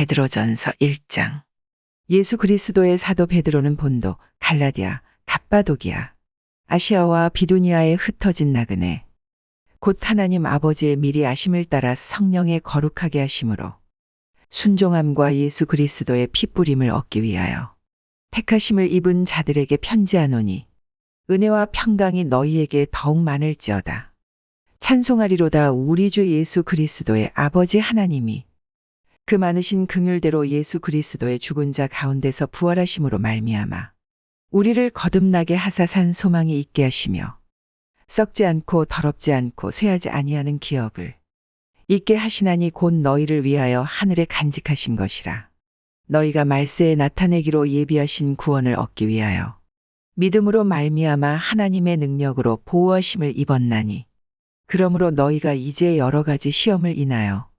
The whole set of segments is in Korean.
베드로전서 1장. 예수 그리스도의 사도 베드로는 본도, 갈라디아, 갑바도기아, 아시아와 비두니아에 흩어진 나그네, 곧 하나님 아버지의 미리 아심을 따라 성령의 거룩하게 하심으로 순종함과 예수 그리스도의 핏부림을 얻기 위하여 택하심을 입은 자들에게 편지하노니 은혜와 평강이 너희에게 더욱 많을지어다. 찬송하리로다. 우리 주 예수 그리스도의 아버지 하나님이 그 많으신 긍휼대로 예수 그리스도의 죽은 자 가운데서 부활하심으로 말미암아 우리를 거듭나게 하사 산 소망이 있게 하시며 썩지 않고 더럽지 않고 쇠하지 아니하는 기업을 있게 하시나니 곧 너희를 위하여 하늘에 간직하신 것이라. 너희가 말세에 나타내기로 예비하신 구원을 얻기 위하여 믿음으로 말미암아 하나님의 능력으로 보호하심을 입었나니 그러므로 너희가 이제 여러 가지 시험을 인하여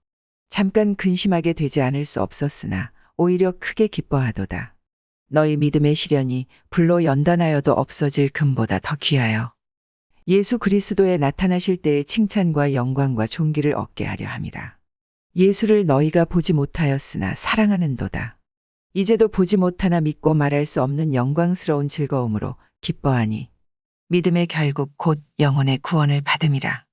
잠깐 근심하게 되지 않을 수 없었으나 오히려 크게 기뻐하도다. 너희 믿음의 시련이 불로 연단하여도 없어질 금보다 더 귀하여 예수 그리스도에 나타나실 때의 칭찬과 영광과 존귀를 얻게 하려 함이라. 예수를 너희가 보지 못하였으나 사랑하는도다. 이제도 보지 못하나 믿고 말할 수 없는 영광스러운 즐거움으로 기뻐하니 믿음의 결국 곧 영혼의 구원을 받음이라.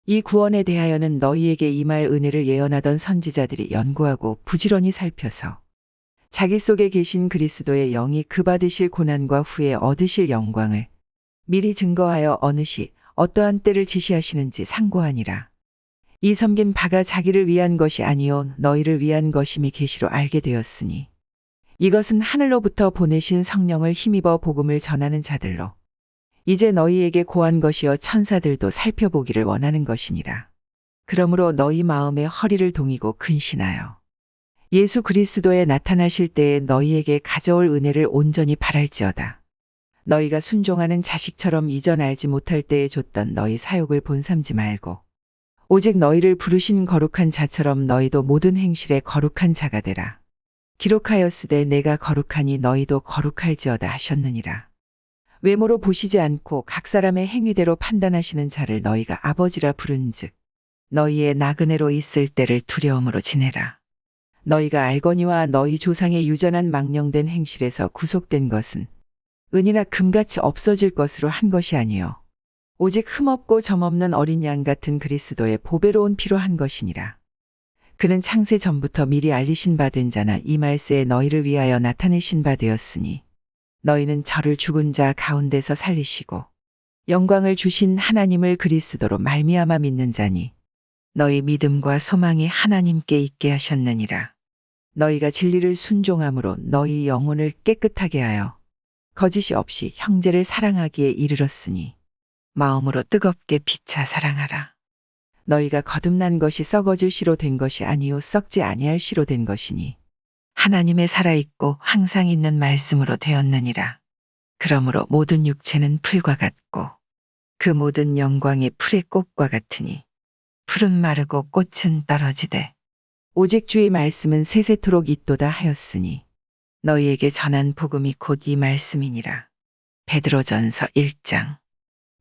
이 구원에 대하여는 너희에게 임할 은혜를 예언하던 선지자들이 연구하고 부지런히 살펴서 자기 속에 계신 그리스도의 영이 그 받으실 고난과 후에 얻으실 영광을 미리 증거하여 어느 시 어떠한 때를 지시하시는지 상고하니라. 이 섬긴 바가 자기를 위한 것이 아니요 너희를 위한 것임이 계시로 알게 되었으니 이것은 하늘로부터 보내신 성령을 힘입어 복음을 전하는 자들로 이제 너희에게 고한 것이여 천사들도 살펴보기를 원하는 것이니라. 그러므로 너희 마음에 허리를 동이고 근신하여 예수 그리스도에 나타나실 때에 너희에게 가져올 은혜를 온전히 바랄지어다. 너희가 순종하는 자식처럼 이전 알지 못할 때에 줬던 너희 사욕을 본삼지 말고 오직 너희를 부르신 거룩한 자처럼 너희도 모든 행실에 거룩한 자가 되라. 기록하였으되 내가 거룩하니 너희도 거룩할지어다 하셨느니라. 외모로 보시지 않고 각 사람의 행위대로 판단하시는 자를 너희가 아버지라 부른즉 너희의 나그네로 있을 때를 두려움으로 지내라. 너희가 알거니와 너희 조상의 유전한 망령된 행실에서 구속된 것은 은이나 금같이 없어질 것으로 한 것이 아니요 오직 흠없고 점없는 어린 양 같은 그리스도의 보배로운 피로 한 것이니라. 그는 창세 전부터 미리 알리신 바 된 자나 이 말세에 너희를 위하여 나타내신 바 되었으니 너희는 저를 죽은 자 가운데서 살리시고 영광을 주신 하나님을 그리스도로 말미암아 믿는 자니 너희 믿음과 소망이 하나님께 있게 하셨느니라. 너희가 진리를 순종함으로 너희 영혼을 깨끗하게 하여 거짓이 없이 형제를 사랑하기에 이르렀으니 마음으로 뜨겁게 피차 사랑하라. 너희가 거듭난 것이 썩어질 씨로 된 것이 아니요 썩지 아니할 씨로 된 것이니 하나님의 살아있고 항상 있는 말씀으로 되었느니라. 그러므로 모든 육체는 풀과 같고 그 모든 영광이 풀의 꽃과 같으니 풀은 마르고 꽃은 떨어지되 오직 주의 말씀은 세세토록 있도다 하였으니 너희에게 전한 복음이 곧 이 말씀이니라. 베드로전서 1장.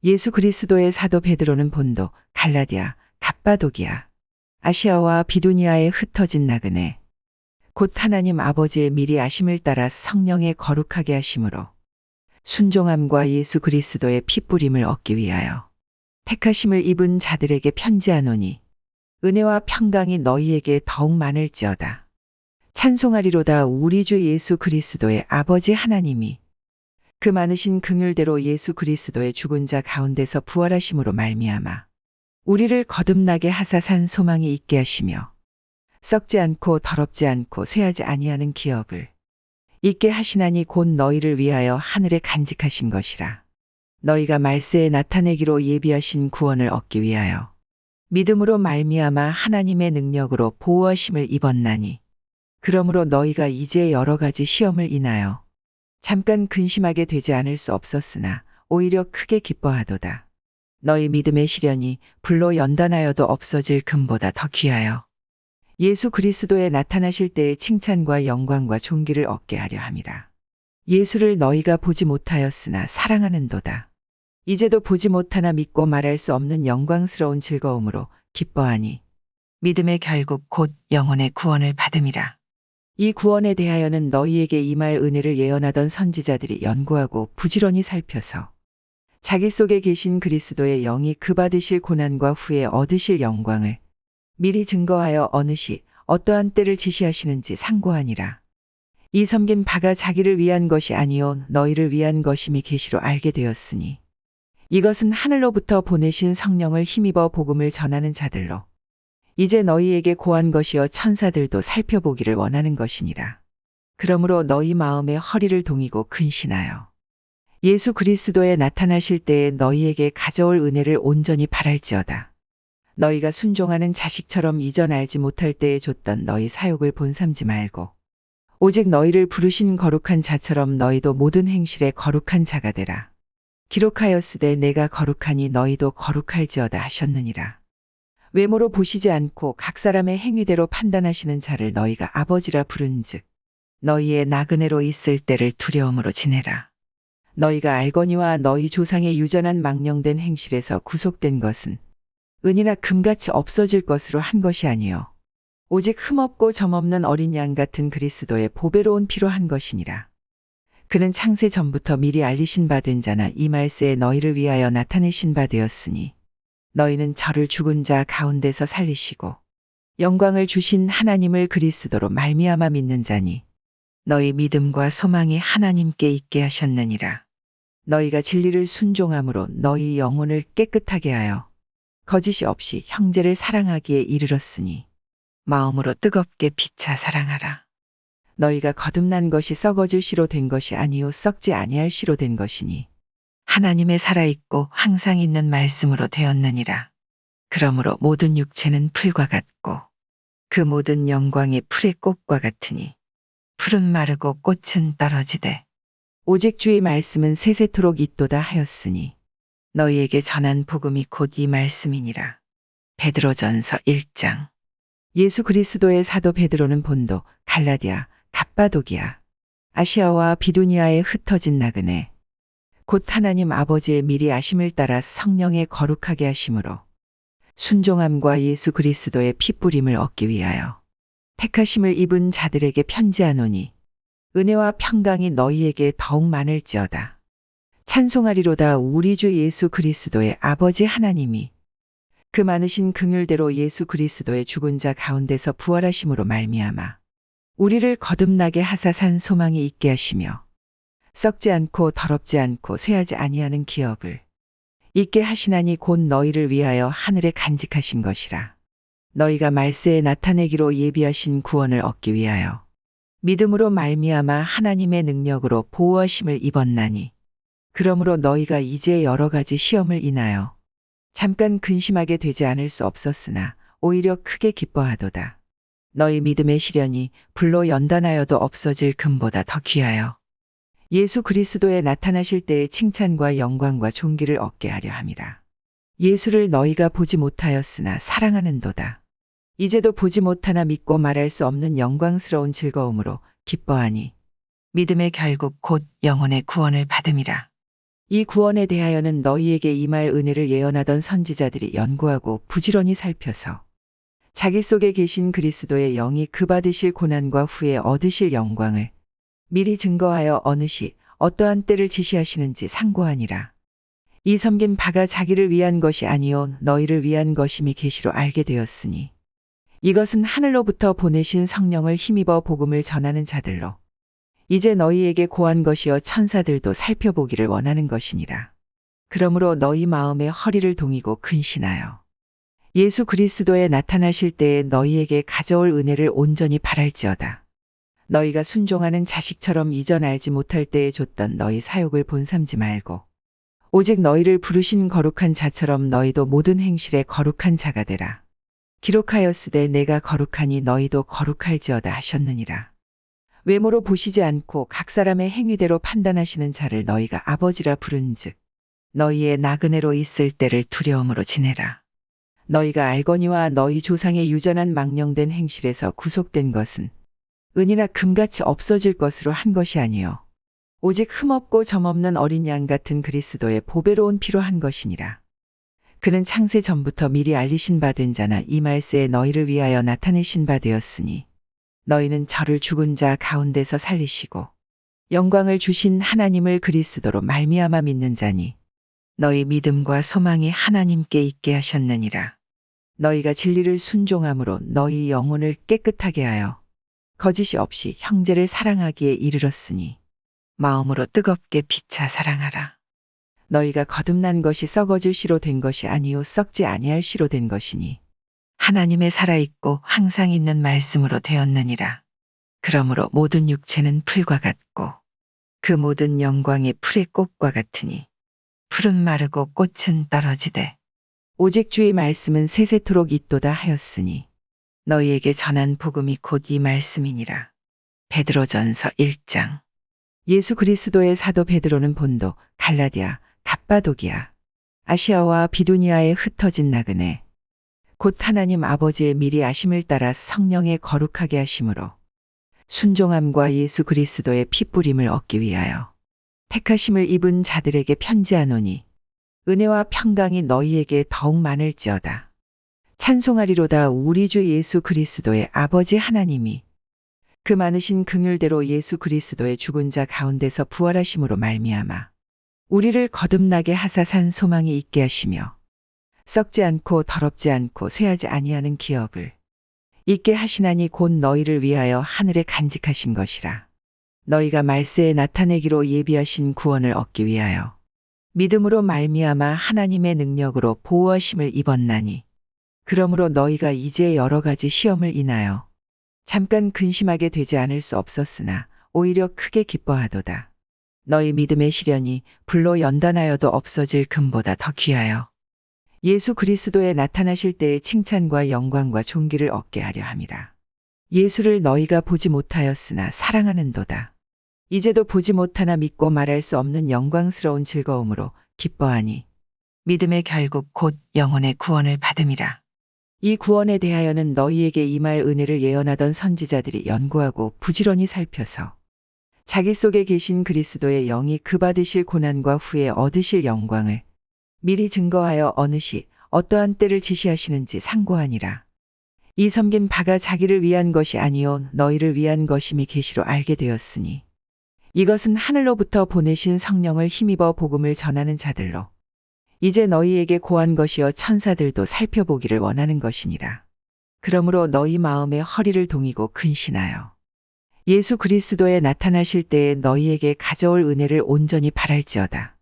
예수 그리스도의 사도 베드로는 본도, 갈라디아, 갑바도기아, 아시아와 비두니아에 흩어진 나그네, 곧 하나님 아버지의 미리 아심을 따라 성령의 거룩하게 하심으로 순종함과 예수 그리스도의 핏부림을 얻기 위하여 택하심을 입은 자들에게 편지하노니 은혜와 평강이 너희에게 더욱 많을지어다. 찬송하리로다. 우리 주 예수 그리스도의 아버지 하나님이 그 많으신 긍휼대로 예수 그리스도의 죽은 자 가운데서 부활하심으로 말미암아 우리를 거듭나게 하사 산 소망이 있게 하시며 썩지 않고 더럽지 않고 쇠하지 아니하는 기업을 있게 하시나니 곧 너희를 위하여 하늘에 간직하신 것이라. 너희가 말세에 나타내기로 예비하신 구원을 얻기 위하여 믿음으로 말미암아 하나님의 능력으로 보호하심을 입었나니 그러므로 너희가 이제 여러 가지 시험을 인하여 잠깐 근심하게 되지 않을 수 없었으나 오히려 크게 기뻐하도다. 너희 믿음의 시련이 불로 연단하여도 없어질 금보다 더 귀하여 예수 그리스도에 나타나실 때의 칭찬과 영광과 존귀를 얻게 하려 함이라. 예수를 너희가 보지 못하였으나 사랑하는도다. 이제도 보지 못하나 믿고 말할 수 없는 영광스러운 즐거움으로 기뻐하니 믿음의 결국 곧 영혼의 구원을 받음이라. 이 구원에 대하여는 너희에게 임할 은혜를 예언하던 선지자들이 연구하고 부지런히 살펴서 자기 속에 계신 그리스도의 영이 그 받으실 고난과 후에 얻으실 영광을 미리 증거하여 어느 시 어떠한 때를 지시하시는지 상고하니라. 이 섬긴 바가 자기를 위한 것이 아니요 너희를 위한 것임이 계시로 알게 되었으니 이것은 하늘로부터 보내신 성령을 힘입어 복음을 전하는 자들로 이제 너희에게 고한 것이여 천사들도 살펴보기를 원하는 것이니라. 그러므로 너희 마음에 허리를 동이고 근신하여 예수 그리스도에 나타나실 때에 너희에게 가져올 은혜를 온전히 바랄지어다. 너희가 순종하는 자식처럼 이전 알지 못할 때에 줬던 너희 사욕을 본삼지 말고 오직 너희를 부르신 거룩한 자처럼 너희도 모든 행실에 거룩한 자가 되라. 기록하였으되 내가 거룩하니 너희도 거룩할지어다 하셨느니라. 외모로 보시지 않고 각 사람의 행위대로 판단하시는 자를 너희가 아버지라 부른즉 너희의 나그네로 있을 때를 두려움으로 지내라. 너희가 알거니와 너희 조상의 유전한 망령된 행실에서 구속된 것은 은이나 금같이 없어질 것으로 한 것이 아니요 오직 흠없고 점없는 어린 양 같은 그리스도의 보배로운 피로 한 것이니라. 그는 창세 전부터 미리 알리신 바 된 자나 이 말세에 너희를 위하여 나타내신 바 되었으니 너희는 저를 죽은 자 가운데서 살리시고 영광을 주신 하나님을 그리스도로 말미암아 믿는 자니 너희 믿음과 소망이 하나님께 있게 하셨느니라. 너희가 진리를 순종함으로 너희 영혼을 깨끗하게 하여 거짓이 없이 형제를 사랑하기에 이르렀으니 마음으로 뜨겁게 피차 사랑하라. 너희가 거듭난 것이 썩어질 씨로 된 것이 아니요 썩지 아니할 씨로 된 것이니 하나님의 살아있고 항상 있는 말씀으로 되었느니라. 그러므로 모든 육체는 풀과 같고 그 모든 영광이 풀의 꽃과 같으니 풀은 마르고 꽃은 떨어지되 오직 주의 말씀은 세세토록 있도다 하였으니 너희에게 전한 복음이 곧 이 말씀이니라. 베드로전서 1장. 예수 그리스도의 사도 베드로는 본도, 갈라디아, 갑바도기아, 아시아와 비두니아에 흩어진 나그네 곧 하나님 아버지의 미리 아심을 따라 성령의 거룩하게 하심으로 순종함과 예수 그리스도의 피뿌림을 얻기 위하여 택하심을 입은 자들에게 편지하노니 은혜와 평강이 너희에게 더욱 많을지어다. 찬송하리로다 우리 주 예수 그리스도의 아버지 하나님이 그 많으신 긍휼대로 예수 그리스도의 죽은 자 가운데서 부활하심으로 말미암아 우리를 거듭나게 하사 산 소망이 있게 하시며 썩지 않고 더럽지 않고 쇠하지 아니하는 기업을 있게 하시나니 곧 너희를 위하여 하늘에 간직하신 것이라. 너희가 말세에 나타내기로 예비하신 구원을 얻기 위하여 믿음으로 말미암아 하나님의 능력으로 보호하심을 입었나니 그러므로 너희가 이제 여러 가지 시험을 인하여 잠깐 근심하게 되지 않을 수 없었으나 오히려 크게 기뻐하도다. 너희 믿음의 시련이 불로 연단하여도 없어질 금보다 더 귀하여 예수 그리스도에 나타나실 때의 칭찬과 영광과 존귀를 얻게 하려 함이라. 예수를 너희가 보지 못하였으나 사랑하는도다. 이제도 보지 못하나 믿고 말할 수 없는 영광스러운 즐거움으로 기뻐하니 믿음의 결국 곧 영혼의 구원을 받음이라. 이 구원에 대하여는 너희에게 임할 은혜를 예언하던 선지자들이 연구하고 부지런히 살펴서 자기 속에 계신 그리스도의 영이 그 받으실 고난과 후에 얻으실 영광을 미리 증거하여 어느 시 어떠한 때를 지시하시는지 상고하니라. 이 섬긴 바가 자기를 위한 것이 아니요 너희를 위한 것임이 계시로 알게 되었으니 이것은 하늘로부터 보내신 성령을 힘입어 복음을 전하는 자들로 이제 너희에게 고한 것이여 천사들도 살펴보기를 원하는 것이니라. 그러므로 너희 마음에 허리를 동이고 근신하여 예수 그리스도에 나타나실 때에 너희에게 가져올 은혜를 온전히 바랄지어다. 너희가 순종하는 자식처럼 이전 알지 못할 때에 줬던 너희 사욕을 본삼지 말고 오직 너희를 부르신 거룩한 자처럼 너희도 모든 행실에 거룩한 자가 되라. 기록하였으되 내가 거룩하니 너희도 거룩할지어다 하셨느니라. 외모로 보시지 않고 각 사람의 행위대로 판단하시는 자를 너희가 아버지라 부른즉 너희의 나그네로 있을 때를 두려움으로 지내라. 너희가 알거니와 너희 조상의 유전한 망령된 행실에서 구속된 것은 은이나 금같이 없어질 것으로 한 것이 아니요 오직 흠없고 점없는 어린 양 같은 그리스도의 보배로운 피로 한 것이니라. 그는 창세 전부터 미리 알리신 바 된 자나 이 말세에 너희를 위하여 나타내신 바 되었으니 너희는 저를 죽은 자 가운데서 살리시고 영광을 주신 하나님을 그리스도로 말미암아 믿는 자니 너희 믿음과 소망이 하나님께 있게 하셨느니라. 너희가 진리를 순종함으로 너희 영혼을 깨끗하게 하여 거짓이 없이 형제를 사랑하기에 이르렀으니 마음으로 뜨겁게 피차 사랑하라. 너희가 거듭난 것이 썩어질 씨로 된 것이 아니요 썩지 아니할 씨로 된 것이니 하나님의 살아있고 항상 있는 말씀으로 되었느니라. 그러므로 모든 육체는 풀과 같고 그 모든 영광이 풀의 꽃과 같으니 풀은 마르고 꽃은 떨어지되 오직 주의 말씀은 세세토록 있도다 하였으니 너희에게 전한 복음이 곧 이 말씀이니라. 베드로전서 1장. 예수 그리스도의 사도 베드로는 본도, 갈라디아, 갑바도기아, 아시아와 비두니아에 흩어진 나그네 곧 하나님 아버지의 미리 아심을 따라 성령의 거룩하게 하심으로 순종함과 예수 그리스도의 피뿌림을 얻기 위하여 택하심을 입은 자들에게 편지하노니 은혜와 평강이 너희에게 더욱 많을지어다. 찬송하리로다 우리 주 예수 그리스도의 아버지 하나님이 그 많으신 긍휼대로 예수 그리스도의 죽은 자 가운데서 부활하심으로 말미암아 우리를 거듭나게 하사 산 소망이 있게 하시며 썩지 않고 더럽지 않고 쇠하지 아니하는 기업을 있게 하시나니 곧 너희를 위하여 하늘에 간직하신 것이라. 너희가 말세에 나타내기로 예비하신 구원을 얻기 위하여 믿음으로 말미암아 하나님의 능력으로 보호하심을 입었나니 그러므로 너희가 이제 여러 가지 시험을 인하여 잠깐 근심하게 되지 않을 수 없었으나 오히려 크게 기뻐하도다. 너희 믿음의 시련이 불로 연단하여도 없어질 금보다 더 귀하여 예수 그리스도에 나타나실 때의 칭찬과 영광과 존귀를 얻게 하려 함이라. 예수를 너희가 보지 못하였으나 사랑하는도다. 이제도 보지 못하나 믿고 말할 수 없는 영광스러운 즐거움으로 기뻐하니 믿음의 결국 곧 영혼의 구원을 받음이라. 이 구원에 대하여는 너희에게 임할 은혜를 예언하던 선지자들이 연구하고 부지런히 살펴서 자기 속에 계신 그리스도의 영이 그 받으실 고난과 후에 얻으실 영광을 미리 증거하여 어느 시 어떠한 때를 지시하시는지 상고하니라. 이 섬긴 바가 자기를 위한 것이 아니요 너희를 위한 것임이 계시로 알게 되었으니 이것은 하늘로부터 보내신 성령을 힘입어 복음을 전하는 자들로 이제 너희에게 고한 것이여 천사들도 살펴보기를 원하는 것이니라. 그러므로 너희 마음에 허리를 동이고 근신하여 예수 그리스도에 나타나실 때에 너희에게 가져올 은혜를 온전히 바랄지어다.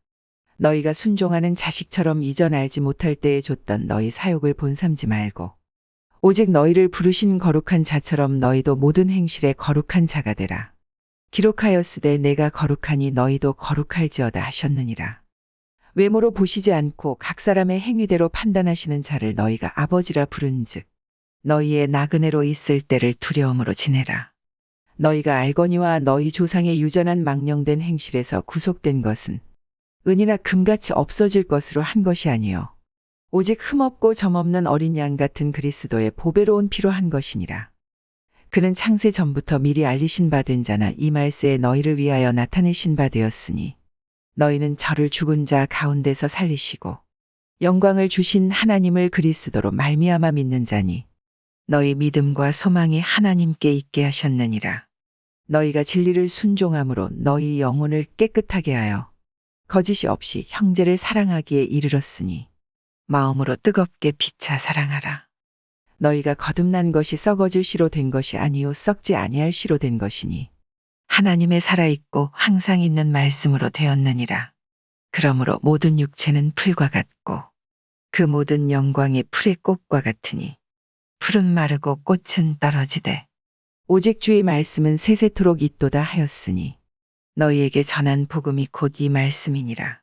너희가 순종하는 자식처럼 이전 알지 못할 때에 줬던 너희 사욕을 본삼지 말고 오직 너희를 부르신 거룩한 자처럼 너희도 모든 행실에 거룩한 자가 되라. 기록하였으되 내가 거룩하니 너희도 거룩할지어다 하셨느니라. 외모로 보시지 않고 각 사람의 행위대로 판단하시는 자를 너희가 아버지라 부른즉 너희의 나그네로 있을 때를 두려움으로 지내라. 너희가 알거니와 너희 조상의 유전한 망령된 행실에서 구속된 것은 은이나 금같이 없어질 것으로 한 것이 아니요 오직 흠없고 점없는 어린 양 같은 그리스도의 보배로운 피로 한 것이니라. 그는 창세 전부터 미리 알리신 바 된 자나 이 말세에 너희를 위하여 나타내신 바 되었으니 너희는 저를 죽은 자 가운데서 살리시고 영광을 주신 하나님을 그리스도로 말미암아 믿는 자니 너희 믿음과 소망이 하나님께 있게 하셨느니라. 너희가 진리를 순종함으로 너희 영혼을 깨끗하게 하여 거짓이 없이 형제를 사랑하기에 이르렀으니 마음으로 뜨겁게 피차 사랑하라. 너희가 거듭난 것이 썩어질 씨로 된 것이 아니요 썩지 아니할 씨로 된 것이니 하나님의 살아있고 항상 있는 말씀으로 되었느니라. 그러므로 모든 육체는 풀과 같고 그 모든 영광이 풀의 꽃과 같으니 풀은 마르고 꽃은 떨어지되 오직 주의 말씀은 세세토록 있도다 하였으니 너희에게 전한 복음이 곧 이 말씀이니라.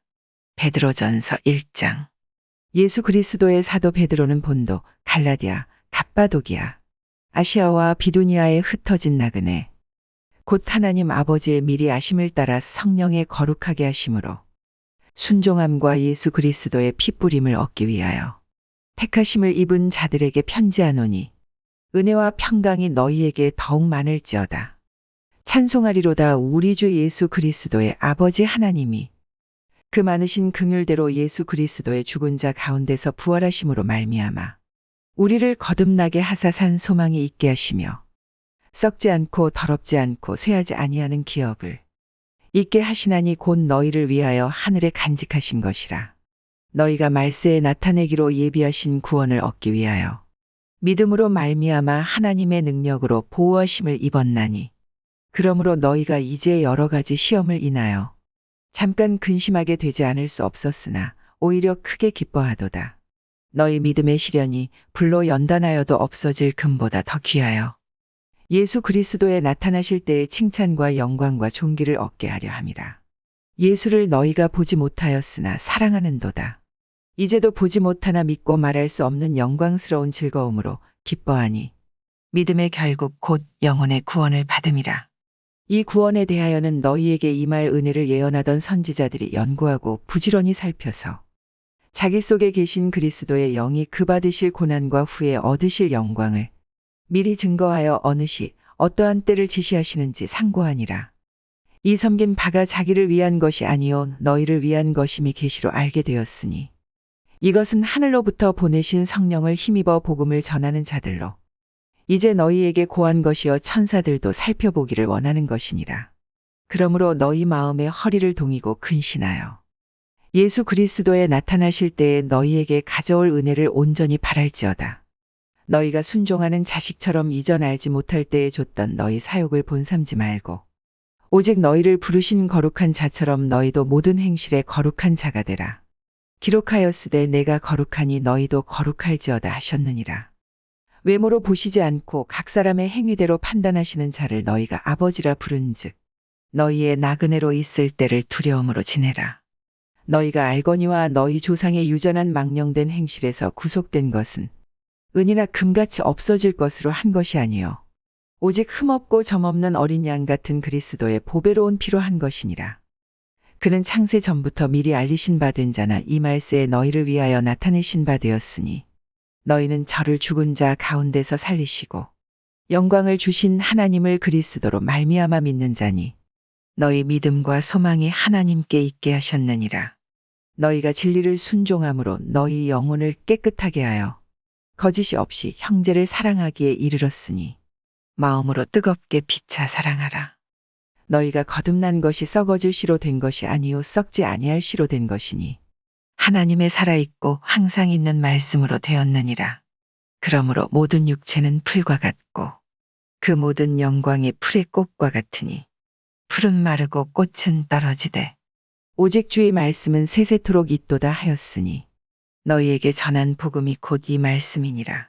베드로전서 1장. 예수 그리스도의 사도 베드로는 본도, 갈라디아, 갑바도기아, 아시아와 비두니아에 흩어진 나그네 곧 하나님 아버지의 미리 아심을 따라 성령의 거룩하게 하심으로 순종함과 예수 그리스도의 피뿌림을 얻기 위하여 택하심을 입은 자들에게 편지하노니 은혜와 평강이 너희에게 더욱 많을지어다. 찬송하리로다 우리 주 예수 그리스도의 아버지 하나님이 그 많으신 긍휼대로 예수 그리스도의 죽은 자 가운데서 부활하심으로 말미암아 우리를 거듭나게 하사 산 소망이 있게 하시며 썩지 않고 더럽지 않고 쇠하지 아니하는 기업을 있게 하시나니 곧 너희를 위하여 하늘에 간직하신 것이라. 너희가 말세에 나타내기로 예비하신 구원을 얻기 위하여 믿음으로 말미암아 하나님의 능력으로 보호하심을 입었나니 그러므로 너희가 이제 여러 가지 시험을 인하여 잠깐 근심하게 되지 않을 수 없었으나 오히려 크게 기뻐하도다. 너희 믿음의 시련이 불로 연단하여도 없어질 금보다 더 귀하여 예수 그리스도에 나타나실 때의 칭찬과 영광과 존귀를 얻게 하려 함이라. 예수를 너희가 보지 못하였으나 사랑하는도다. 이제도 보지 못하나 믿고 말할 수 없는 영광스러운 즐거움으로 기뻐하니 믿음의 결국 곧 영혼의 구원을 받음이라. 이 구원에 대하여는 너희에게 임할 은혜를 예언하던 선지자들이 연구하고 부지런히 살펴서 자기 속에 계신 그리스도의 영이 그 받으실 고난과 후에 얻으실 영광을 미리 증거하여 어느 시 어떠한 때를 지시하시는지 상고하니라. 이 섬긴 바가 자기를 위한 것이 아니요 너희를 위한 것임이 계시로 알게 되었으니 이것은 하늘로부터 보내신 성령을 힘입어 복음을 전하는 자들로 이제 너희에게 고한 것이여 천사들도 살펴보기를 원하는 것이니라. 그러므로 너희 마음에 허리를 동이고 근신하여 예수 그리스도에 나타나실 때에 너희에게 가져올 은혜를 온전히 바랄지어다. 너희가 순종하는 자식처럼 이전 알지 못할 때에 줬던 너희 사욕을 본삼지 말고 오직 너희를 부르신 거룩한 자처럼 너희도 모든 행실에 거룩한 자가 되라. 기록하였으되 내가 거룩하니 너희도 거룩할지어다 하셨느니라. 외모로 보시지 않고 각 사람의 행위대로 판단하시는 자를 너희가 아버지라 부른즉 너희의 나그네로 있을 때를 두려움으로 지내라. 너희가 알거니와 너희 조상의 유전한 망령된 행실에서 구속된 것은 은이나 금같이 없어질 것으로 한 것이 아니요 오직 흠없고 점없는 어린 양 같은 그리스도의 보배로운 피로 한 것이니라. 그는 창세 전부터 미리 알리신 바 된 자나 이 말세에 너희를 위하여 나타내신 바 되었으니 너희는 저를 죽은 자 가운데서 살리시고 영광을 주신 하나님을 그리스도로 말미암아 믿는 자니 너희 믿음과 소망이 하나님께 있게 하셨느니라. 너희가 진리를 순종함으로 너희 영혼을 깨끗하게 하여 거짓이 없이 형제를 사랑하기에 이르렀으니 마음으로 뜨겁게 피차 사랑하라. 너희가 거듭난 것이 썩어질 씨로 된 것이 아니요 썩지 아니할 씨로 된 것이니 하나님의 살아있고 항상 있는 말씀으로 되었느니라. 그러므로 모든 육체는 풀과 같고 그 모든 영광이 풀의 꽃과 같으니 풀은 마르고 꽃은 떨어지되 오직 주의 말씀은 세세토록 있도다 하였으니 너희에게 전한 복음이 곧 이 말씀이니라.